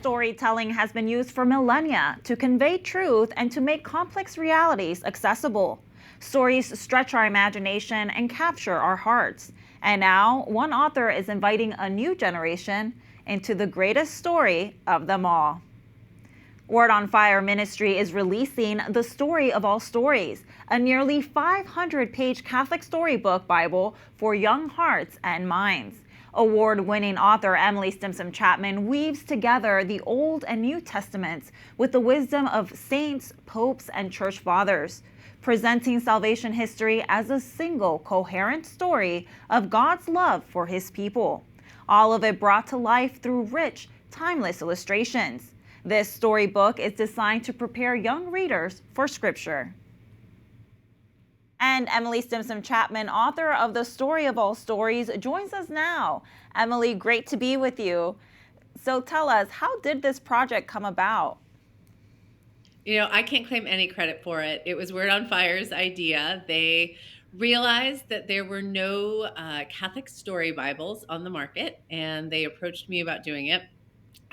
storytelling has been used for millennia to convey truth and to make complex realities accessible. Stories stretch our imagination and capture our hearts. And now, one author is inviting a new generation into the greatest story of them all. Word on Fire Ministry is releasing The Story of All Stories, a nearly 500-page Catholic storybook Bible for young hearts and minds. Award-winning author Emily Stimpson Chapman weaves together the Old and New Testaments with the wisdom of saints, popes, and church fathers, presenting salvation history as a single, coherent story of God's love for his people. All of it brought to life through rich, timeless illustrations. This storybook is designed to prepare young readers for Scripture. And Emily Stimpson Chapman, author of The Story of All Stories, joins us now. Emily, great to be with you. So tell us, how did this project come about? I can't claim any credit for it. It was Word on Fire's idea. They realized that there were no Catholic story Bibles on the market, and they approached me about doing it.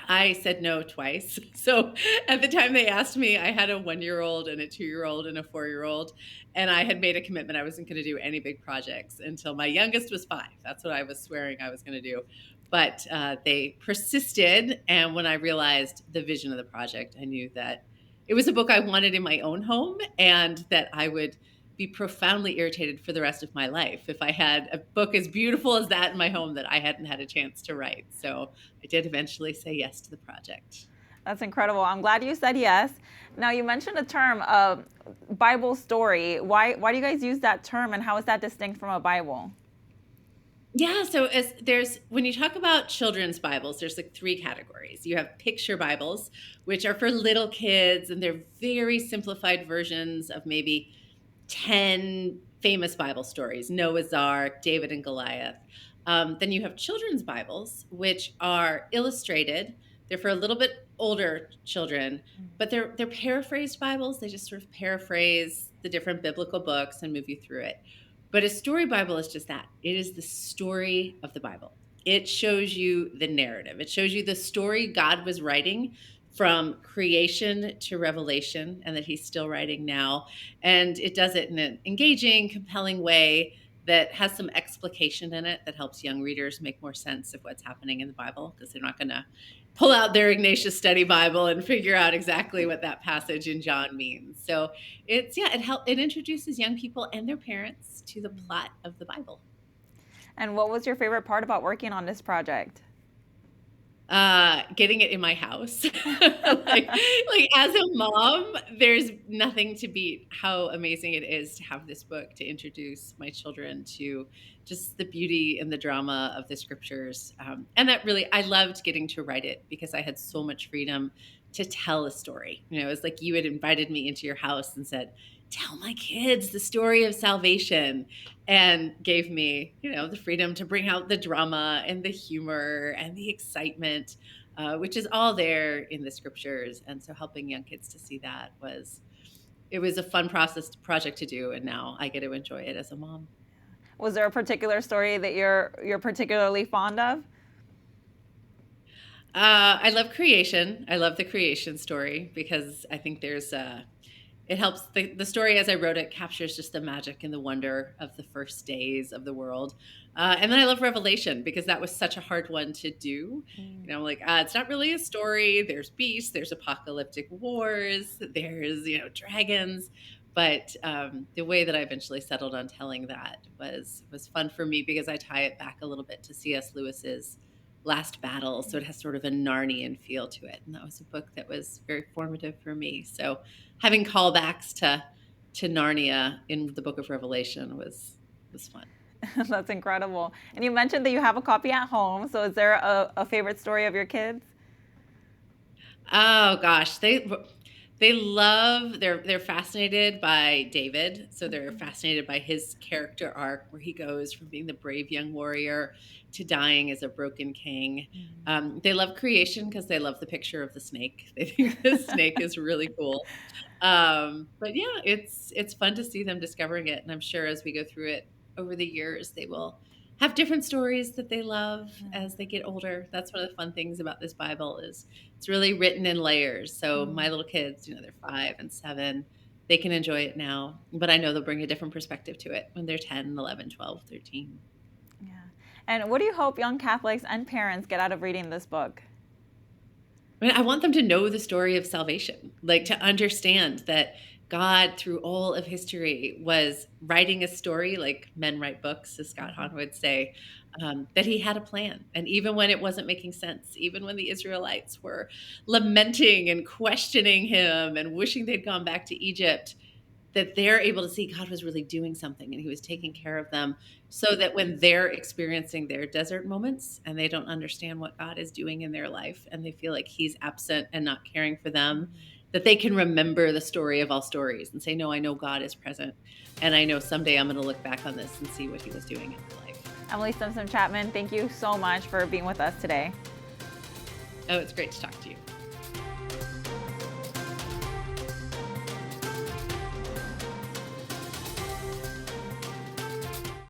I said no twice. So at the time they asked me, I had a 1-year-old and a 2-year-old and a 4-year-old, and I had made a commitment I wasn't going to do any big projects until my youngest was 5. That's what I was swearing I was going to do. But they persisted, and when I realized the vision of the project, I knew that it was a book I wanted in my own home, and that I would be profoundly irritated for the rest of my life if I had a book as beautiful as that in my home that I hadn't had a chance to write. So I did eventually say yes to the project. That's incredible. I'm glad you said yes. Now, you mentioned a term, Bible story. Why do you guys use that term, and how is that distinct from a Bible? Yeah, so when you talk about children's Bibles, there's like 3 categories. You have picture Bibles, which are for little kids, and they're very simplified versions of maybe 10 famous Bible stories: Noah's Ark, David and Goliath. Then you have children's Bibles, which are illustrated. They're for a little bit older children, but they're paraphrased Bibles. They just sort of paraphrase the different biblical books and move you through it. But a story Bible is just that. It is the story of the Bible. It shows you the narrative. It shows you the story God was writing from creation to Revelation, and that he's still writing now. And it does it in an engaging, compelling way that has some explication in it that helps young readers make more sense of what's happening in the Bible, because they're not going to pull out their Ignatius Study Bible and figure out exactly what that passage in John means. So it introduces young people and their parents to the plot of the Bible. And what was your favorite part about working on this project? Getting it in my house. like as a mom, there's nothing to beat how amazing it is to have this book to introduce my children to just the beauty and the drama of the scriptures. And that really, I loved getting to write it because I had so much freedom to tell a story. It was like you had invited me into your house and said, tell my kids the story of salvation, and gave me, the freedom to bring out the drama and the humor and the excitement, which is all there in the scriptures. And so helping young kids to see that was a fun project to do. And now I get to enjoy it as a mom. Was there a particular story that you're particularly fond of? I love creation. I love the creation story because I think it helps. The story as I wrote it captures just the magic and the wonder of the first days of the world. And then I love Revelation because that was such a hard one to do. It's not really a story. There's beasts, there's apocalyptic wars, there's, dragons. But the way that I eventually settled on telling that was fun for me because I tie it back a little bit to C.S. Lewis's Last Battle. So it has sort of a Narnian feel to it. And that was a book that was very formative for me. So having callbacks to Narnia in the book of Revelation was fun. That's incredible. And you mentioned that you have a copy at home. So is there a favorite story of your kids? Oh gosh, they're fascinated by David. So they're fascinated by his character arc, where he goes from being the brave young warrior to dying as a broken king. They love creation because they love the picture of the snake. They think the snake is really cool. But yeah, it's fun to see them discovering it. And I'm sure as we go through it over the years, they will have different stories that they love as they get older. That's one of the fun things about this Bible is it's really written in layers. So my little kids, they're 5 and 7. They can enjoy it now, but I know they'll bring a different perspective to it when they're 10, 11, 12, 13. Yeah. And what do you hope young Catholics and parents get out of reading this book? I mean, I want them to know the story of salvation, like to understand that God, through all of history, was writing a story like men write books, as Scott Hahn would say, that he had a plan. And even when it wasn't making sense, even when the Israelites were lamenting and questioning him and wishing they'd gone back to Egypt, that they're able to see God was really doing something and he was taking care of them so that when they're experiencing their desert moments and they don't understand what God is doing in their life and they feel like he's absent and not caring for them, that they can remember the story of all stories and say, no, I know God is present. And I know someday I'm going to look back on this and see what he was doing in my life. Emily Stimpson Chapman, thank you so much for being with us today. Oh, it's great to talk to you.